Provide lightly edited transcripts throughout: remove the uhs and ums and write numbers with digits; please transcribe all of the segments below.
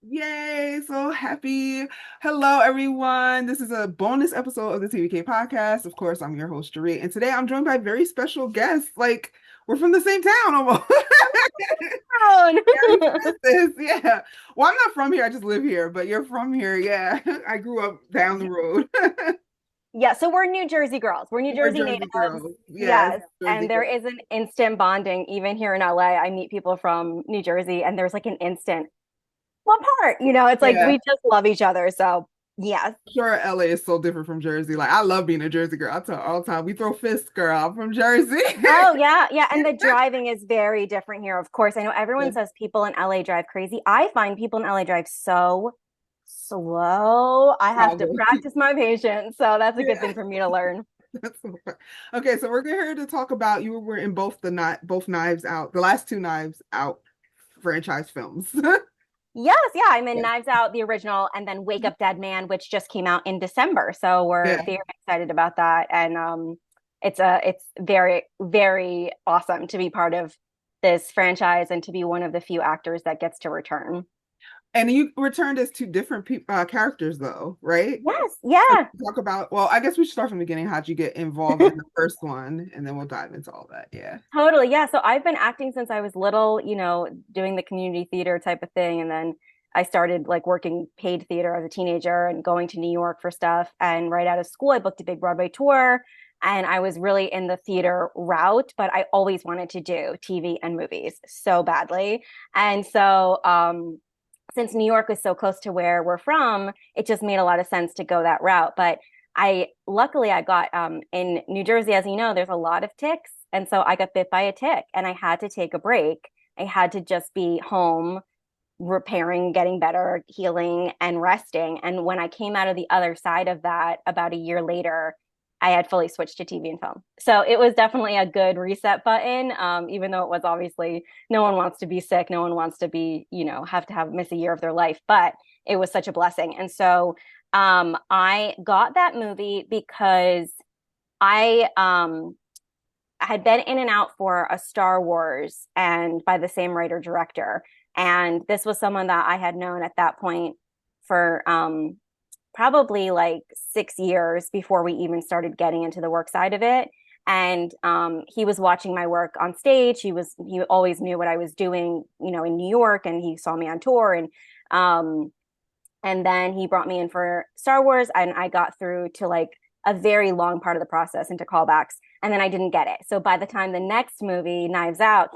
Yay, so happy. Hello, everyone. This is a bonus episode of the TVK podcast. Of course, I'm your host, Jaree, and today I'm joined by very special guests. Like, we're from the same town almost. Town. Kerry Frances, yeah. Well, I'm not from here, I just live here, but you're from here, yeah. I grew up down the road. Yeah, so we're New Jersey girls. We're New We're Jersey Jersey natives. girls. Yes, Yes. Jersey And there girls. is an instant bonding even here in LA. I meet people from New Jersey and there's like an instant, what part? It's like Yeah. we just love each other. So, yes. Sure, LA is so different from Jersey. Like, I love being a Jersey girl. I tell all the time, we throw fists, girl. I'm from Jersey. Oh, yeah. Yeah. And the driving is very different here. Of course, I know everyone Yeah. says people in LA drive crazy. I find people in LA drive so slow. I have to Chicago. practice my patience. So that's a good Yeah. thing for me to learn. That's so fun. Okay, so we're here to talk about you were in both Knives Out, the last two Knives Out franchise films. Yes, yeah, I'm in Yeah. Knives Out, the original, and then Wake Up Dead Man, which just came out in December. So we're Yeah. very excited about that, and it's very very awesome to be part of this franchise and to be one of the few actors that gets to return. And you returned as two different characters though, right? Yes, So yeah. talk about, well, I guess we should start from the beginning. How'd you get involved in the first one? And then we'll dive into all that. Yeah. Totally. Yeah. So I've been acting since I was little, doing the community theater type of thing. And then I started like working paid theater as a teenager and going to New York for stuff. And right out of school, I booked a big Broadway tour and I was really in the theater route, but I always wanted to do TV and movies so badly. And so, since New York was so close to where we're from, it just made a lot of sense to go that route. But luckily I got in New Jersey, as you know, there's a lot of ticks. And so I got bit by a tick and I had to take a break. I had to just be home repairing, getting better, healing, and resting. And when I came out of the other side of that about a year later, I had fully switched to TV and film. So it was definitely a good reset button, even though it was obviously no one wants to be sick. No one wants to be, have to have miss a year of their life, but it was such a blessing. And so I got that movie because I had been in and out for a Star Wars and by the same writer director. And this was someone that I had known at that point for probably like 6 years before we even started getting into the work side of it. And he was watching my work on stage. He always knew what I was doing, in New York, and he saw me on tour. And then he brought me in for Star Wars, and I got through to like a very long part of the process into callbacks, and then I didn't get it. So by the time the next movie, Knives Out,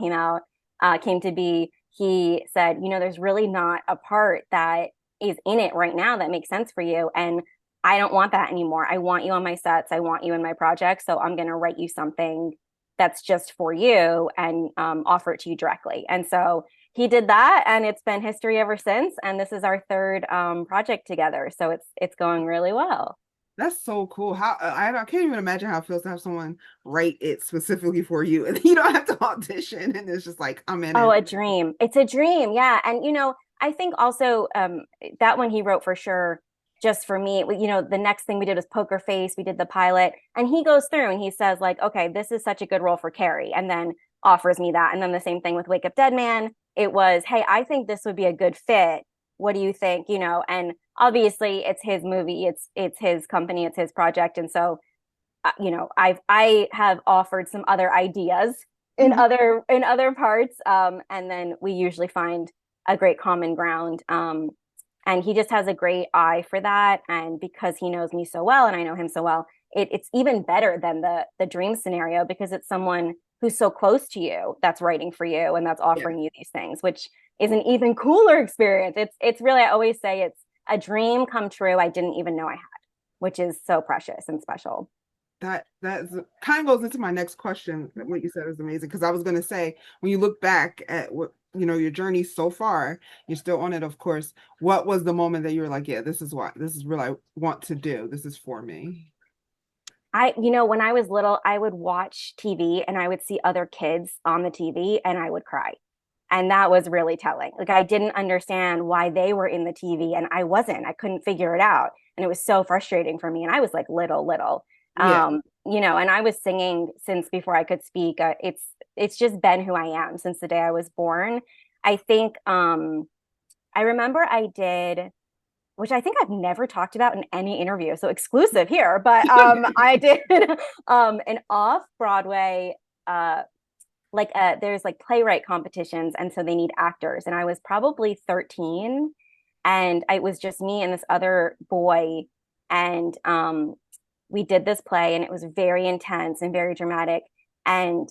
came to be, he said, there's really not a part that is in it right now that makes sense for you, and I don't want that anymore. I want you on my sets. I want you in my projects. So I'm going to write you something that's just for you and offer it to you directly. And so he did that, and it's been history ever since. And this is our third project together, so it's going really well. That's so cool. How I can't even imagine how it feels to have someone write it specifically for you, and you don't have to audition, and it's just like I'm in Oh, it. a dream! It's a dream, yeah. And I think also that one he wrote for sure, just for me. The next thing we did was Poker Face. We did the pilot, and he goes through and he says like, okay, this is such a good role for Carrie, and then offers me that. And then the same thing with Wake Up Dead Man. It was, hey, I think this would be a good fit. What do you think? And obviously it's his movie, it's his company, it's his project, and so I have offered some other ideas in Mhm. other parts, and then we usually find a great common ground. And he just has a great eye for that, and because he knows me so well and I know him so well, it's even better than the dream scenario because it's someone who's so close to you that's writing for you and that's Yeah. offering you these things, which is an even cooler experience. It's really, I always say, it's a dream come true I didn't even know I had, which is so precious and special. Kind of goes into my next question. What you said is amazing because I was going to say when you look back at what your journey so far, you're still on it, of course. What was the moment that you were like, yeah, this is what I want to do. This is for me. When I was little, I would watch TV and I would see other kids on the TV and I would cry. And that was really telling. Like, I didn't understand why they were in the TV and I wasn't. I couldn't figure it out. And it was so frustrating for me. And I was like little. Yeah. And I was singing since before I could speak. It's just been who I am since the day I was born. I think I remember I did, which I think I've never talked about in any interview, so exclusive here, but I did an off-Broadway there's like playwright competitions, and so they need actors, and I was probably 13, and it was just me and this other boy, and we did this play, and it was very intense and very dramatic, and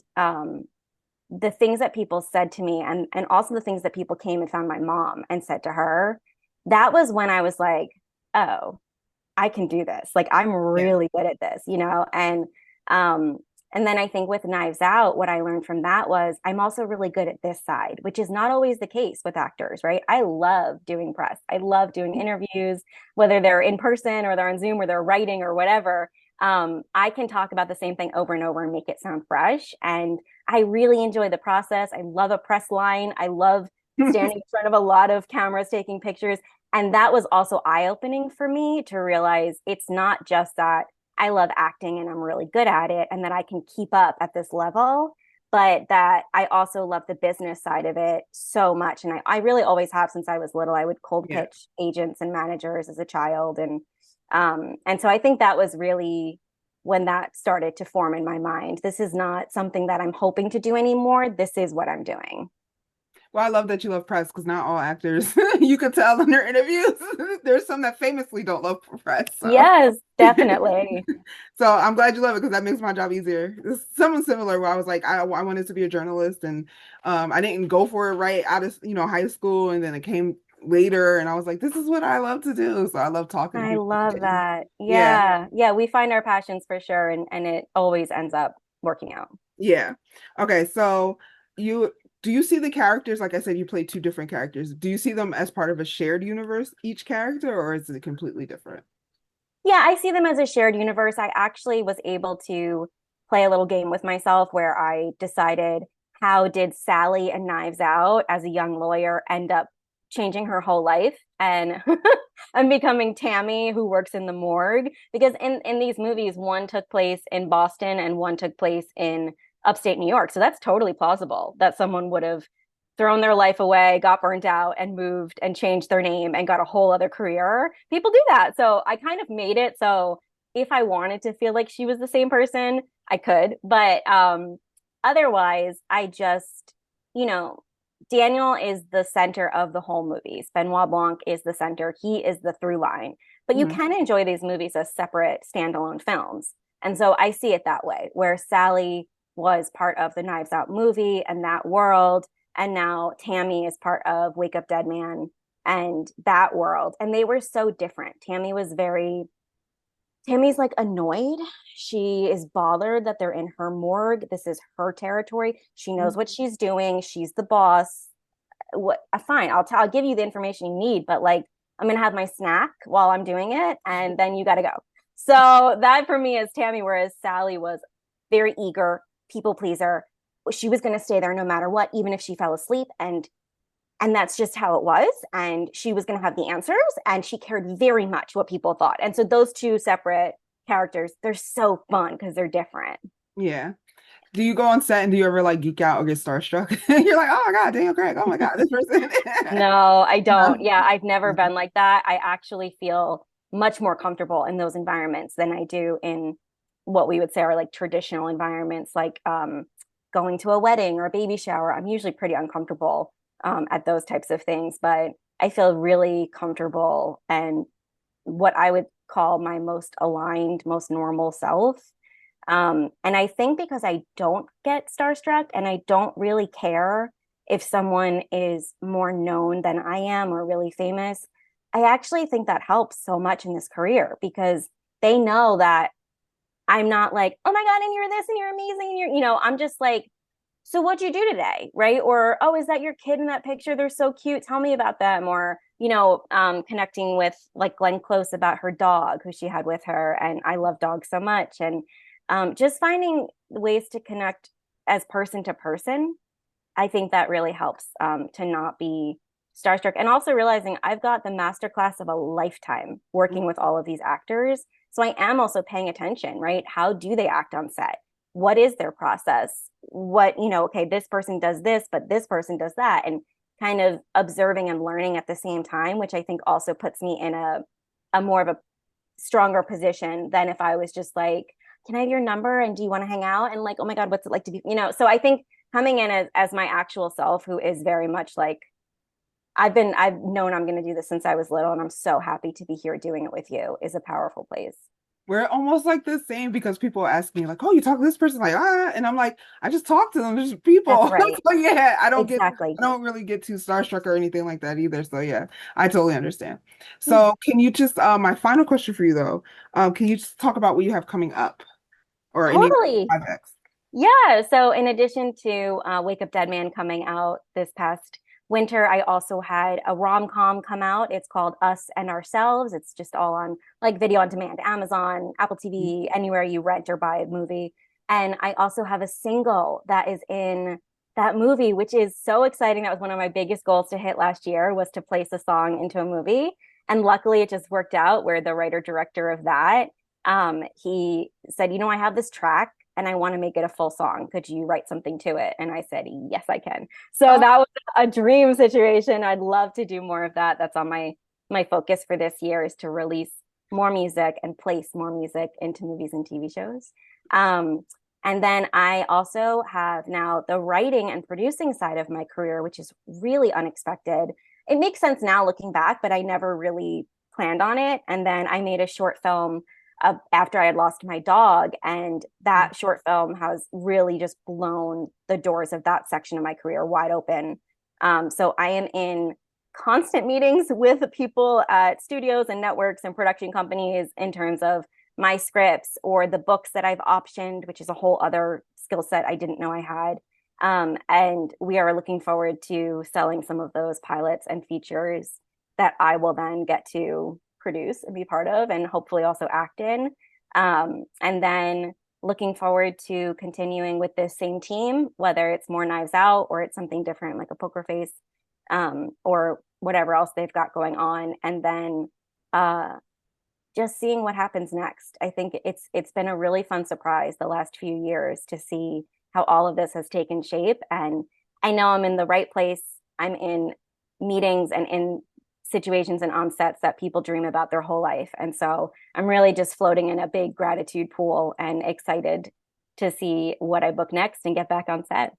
the things that people said to me, and also the things that people came and found my mom and said to her, that was when I was like, oh, I can do this. Like I'm Yeah. really good at this, um and then I think with Knives Out, what I learned from that was I'm also really good at this side, which is not always the case with actors, right? I love doing press. I love doing interviews, whether they're in person or they're on Zoom or they're writing or whatever. I can talk about the same thing over and over and make it sound fresh. And I really enjoy the process. I love a press line. I love standing in front of a lot of cameras taking pictures. And that was also eye-opening for me to realize it's not just that I love acting and I'm really good at it and that I can keep up at this level, but that I also love the business side of it so much. And I really always have since I was little. I would cold Yeah. pitch agents and managers as a child. And so I think that was really when that started to form in my mind. This is not something that I'm hoping to do anymore. This is what I'm doing. Well, I love that you love press because not all actors, you could tell in their interviews. There's some that famously don't love press. So, Yes, definitely. so I'm glad you love it because that makes my job easier. It's something similar where I was like, I wanted to be a journalist, and I didn't go for it right out of high school, and then it came later, and I was like, this is what I love to do. So I love talking to I people. love that. Yeah, Yeah. Yeah. We find our passions for sure. And it always ends up working out. yeah. Okay, so you do you see the characters? Like I said, you play two different characters. Do you see them as part of a shared universe, each character, or is it completely different? Yeah. I see them as a shared universe. I actually was able to play a little game with myself where I decided how did Sally and Knives Out as a young lawyer end up changing her whole life and and becoming Tammy who works in the morgue because in these movies one took place in Boston and one took place in upstate New York. So that's totally plausible that someone would have thrown their life away, got burnt out, and moved and changed their name and got a whole other career. People do that. So I kind of made it so if I wanted to feel like she was the same person, I could. But otherwise, I just, you know, Daniel is the center of the whole movies. Benoit Blanc is the center. He is the through line. But you Mhm. can enjoy these movies as separate standalone films. And so I see it that way, where Sally was part of the Knives Out movie and that world. And now Tammy is part of Wake Up Dead Man and that world. And they were so different. Tammy's like annoyed. She is bothered that they're in her morgue. This is her territory. She knows what she's doing. She's the boss. What fine, I'll give you the information you need, but like I'm gonna have my snack while I'm doing it, and then you gotta go. So that for me is Tammy, whereas Sally was very eager, people pleaser. She was gonna stay there no matter what, even if she fell asleep, and that's just how it was. And she was going to have the answers, and she cared very much what people thought. And so those two separate characters, they're so fun because they're different. Yeah. Do you go on set and do you ever like geek out or get starstruck? You're like, oh my God, Daniel Craig. Oh my God, this person. No, I don't. No. Yeah, I've never been like that. I actually feel much more comfortable in those environments than I do in what we would say are like traditional environments, like going to a wedding or a baby shower. I'm usually pretty uncomfortable at those types of things, but I feel really comfortable and what I would call my most aligned, most normal self. And I think because I don't get starstruck and I don't really care if someone is more known than I am or really famous, I actually think that helps so much in this career because they know that I'm not like, oh my God, and you're this and you're amazing. And I'm just like, so what'd you do today? Right. Or, oh, is that your kid in that picture? They're so cute. Tell me about them. Or, connecting with like Glenn Close about her dog who she had with her. And I love dogs so much. And just finding ways to connect as person to person, I think that really helps to not be starstruck. And also realizing I've got the masterclass of a lifetime working with all of these actors. So I am also paying attention, right? How do they act on set? What is their process? Okay, this person does this, but this person does that. And kind of observing and learning at the same time, which I think also puts me in a more of a stronger position than if I was just like, can I have your number and do you want to hang out? And like, oh my God, what's it like to be, so I think coming in as my actual self, who is very much like, I've known I'm going to do this since I was little, and I'm so happy to be here doing it with you, is a powerful place. We're almost like the same because people ask me like, "Oh, you talk to this person?" Like, and I'm like, I just talk to them. There's That's people. right. So yeah, Exactly. I don't really get too starstruck or anything like that either. So yeah, I totally understand. Hmm. So can you just, my final question for you though, can you just talk about what you have coming up or any Totally. projects? Yeah. So in addition to Wake Up Dead Man coming out this past winter, I also had a rom-com come out. It's called Us and Ourselves. It's just all on like video on demand, Amazon, Apple TV, anywhere you rent or buy a movie. And I also have a single that is in that movie, which is so exciting. That was one of my biggest goals to hit last year, was to place a song into a movie. And luckily it just worked out where the writer director of that, he said, I have this track and I want to make it a full song. Could you write something to it? And I said, yes, I can. So Oh, that was a dream situation. I'd love to do more of that. That's on my focus for this year, is to release more music and place more music into movies and TV shows. Um, and then I also have now the writing and producing side of my career, which is really unexpected. It makes sense now looking back, but I never really planned on it. And then I made a short film after I had lost my dog. And that short film has really just blown the doors of that section of my career wide open. So I am in constant meetings with people at studios and networks and production companies in terms of my scripts or the books that I've optioned, which is a whole other skill set I didn't know I had. And we are looking forward to selling some of those pilots and features that I will then get to produce and be part of, and hopefully also act in. And then looking forward to continuing with this same team, whether it's more Knives Out or it's something different like a Poker Face, or whatever else they've got going on. And then just seeing what happens next. I think it's been a really fun surprise the last few years to see how all of this has taken shape. And I know I'm in the right place. I'm in meetings and in situations and on sets that people dream about their whole life. And so I'm really just floating in a big gratitude pool and excited to see what I book next and get back on set.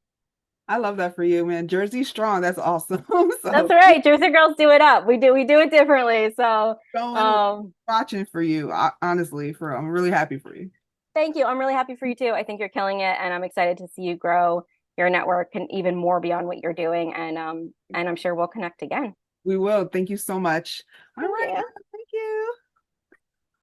I love that for you, man. Jersey strong. That's awesome. That's So keep right. Jersey girls do it up. We do it differently. So going, um watching for you. Honestly, I'm really happy for you. thank you. I'm really happy for you too. I think you're killing it, and I'm excited to see you grow your network and even more beyond what you're doing. And I'm sure we'll connect again. We will. Thank you so much. All Thank right. you.